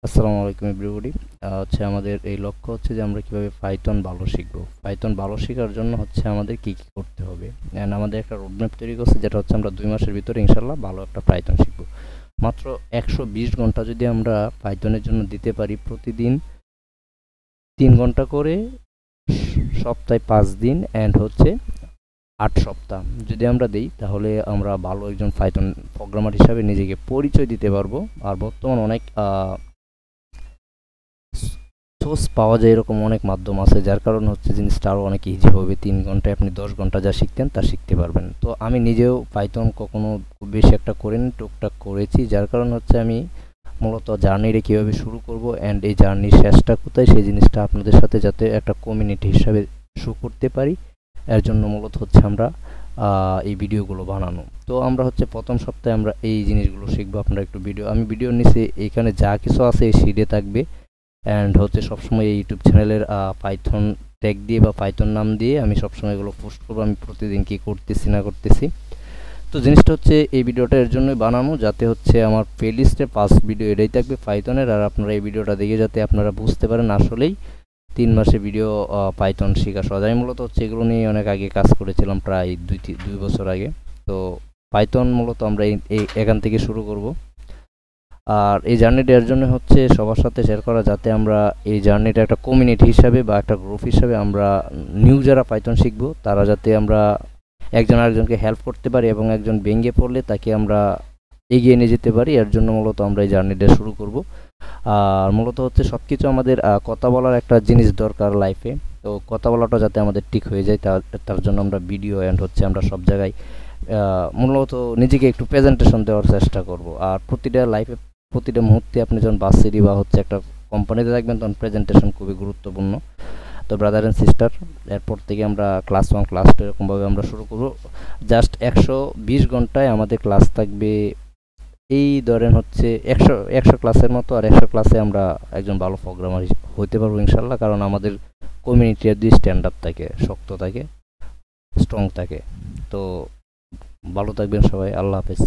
আসসালামু আলাইকুম এভরিবডি। হচ্ছে আমাদের এই লক্ষ্য হচ্ছে যে আমরা কিভাবে পাইথন ভালো শিখব। পাইথন ভালো শেখার জন্য হচ্ছে আমাদের কি কি করতে হবে, অ্যান্ড আমাদের একটা রোডম্যাপ তৈরি করছে, যেটা হচ্ছে আমরা 2 মাসের ভিতরে ইনশাল্লাহ ভালো একটা পাইথন শিখব। মাত্র 120 ঘন্টা যদি আমরা পাইথনের জন্য দিতে পারি, প্রতিদিন 3 ঘন্টা করে, সপ্তাহে 5 দিন, অ্যান্ড হচ্ছে 8 সপ্তাহ যদি আমরা দিই, তাহলে আমরা ভালো একজন পাইথন প্রোগ্রামার হিসাবে নিজেকে পরিচয় দিতে পারবো। আর বর্তমান অনেক সোর্স পাওয়া যায়, এরকম অনেক মাধ্যম আছে, যার কারণে হচ্ছে জিনিসটা আরও অনেক ইজি হবে। 3 ঘন্টায় আপনি 10 ঘন্টা যা শিখতেন তা শিখতে পারবেন। তো আমি নিজেও পাইথন কখনো খুব বেশি একটা করিনি, টুকটাক করেছি, যার কারণে হচ্ছে আমি মূলত জার্নিটা কীভাবে শুরু করব অ্যান্ড এই জার্নির শেষটা কোথায়, সেই জিনিসটা আপনাদের সাথে যাতে একটা কমিউনিটি হিসাবে শো করতে পারি, এর জন্য মূলত হচ্ছে আমরা এই ভিডিওগুলো বানানো। তো আমরা হচ্ছে প্রথম সপ্তাহে আমরা এই জিনিসগুলো শিখবো। আপনারা একটু আমি ভিডিওর নিচে এখানে যা কিছু আছে এই শিটে থাকবে, অ্যান্ড হচ্ছে সবসময় এই ইউটিউব চ্যানেলের পাইথন ট্যাগ দিয়ে বা পাইথন নাম দিয়ে আমি সবসময় এগুলো পোস্ট করবো, আমি প্রতিদিন কী করতেছি না করতেছি। তো জিনিসটা হচ্ছে এই ভিডিওটা এর জন্যই বানানো, যাতে হচ্ছে আমার প্লেলিস্টে 5 ভিডিও এটাই থাকবে পাইথনের, আর আপনারা এই ভিডিওটা দেখে যাতে আপনারা বুঝতে পারেন আসলেই 3 মাসে ভিডিও পাইথন শেখা সহজ। আমি মূলত হচ্ছে এগুলো নিয়ে অনেক আগে কাজ করেছিলাম, প্রায় 2 বছর আগে। তো পাইথন মূলত আমরা এখান থেকে শুরু করব। আর এই জার্নিটা এর জন্য হচ্ছে সবার সাথে শেয়ার করা, যাতে আমরা এই জার্নিটা একটা কমিউনিটি হিসাবে বা একটা গ্রুপ হিসাবে আমরা নিউ যারা পাইথন শিখবো, তারা যাতে আমরা একজন আরেকজনকে হেল্প করতে পারি, এবং একজন ভেঙে পড়লে তাকে আমরা এগিয়ে নিয়ে যেতে পারি। এর জন্য মূলত আমরা এই জার্নিটা শুরু করব। আর মূলত হচ্ছে সব কিছু আমাদের কথা বলার একটা জিনিস দরকার লাইফে। তো কথা বলাটা যাতে আমাদের ঠিক হয়ে যায়, তার জন্য আমরা ভিডিও অ্যান্ড হচ্ছে আমরা সব জায়গায় মূলত নিজেকে একটু প্রেজেন্টেশন দেওয়ার চেষ্টা করব। আর প্রতিটা মুহূর্তে আপনি যখন বাসেরই বা হচ্ছে একটা কোম্পানিতে থাকবেন, তখন প্রেজেন্টেশন খুবই গুরুত্বপূর্ণ। তো ব্রাদার অ্যান্ড সিস্টার, এরপর থেকে আমরা ক্লাস 1 ক্লাস 2 এরকমভাবে আমরা শুরু করব। জাস্ট 120 ঘন্টায় আমাদের ক্লাস থাকবে, এই ধরেন হচ্ছে 100 ক্লাসের মতো। আর 100 ক্লাসে আমরা একজন ভালো প্রোগ্রামার হতে পারবো ইনশাল্লাহ, কারণ আমাদের কমিউনিটির দুই স্ট্যান্ডার্ড থাকে, শক্ত থাকে, স্ট্রং থাকে। তো ভালো থাকবেন সবাই, আল্লাহ হাফেজ।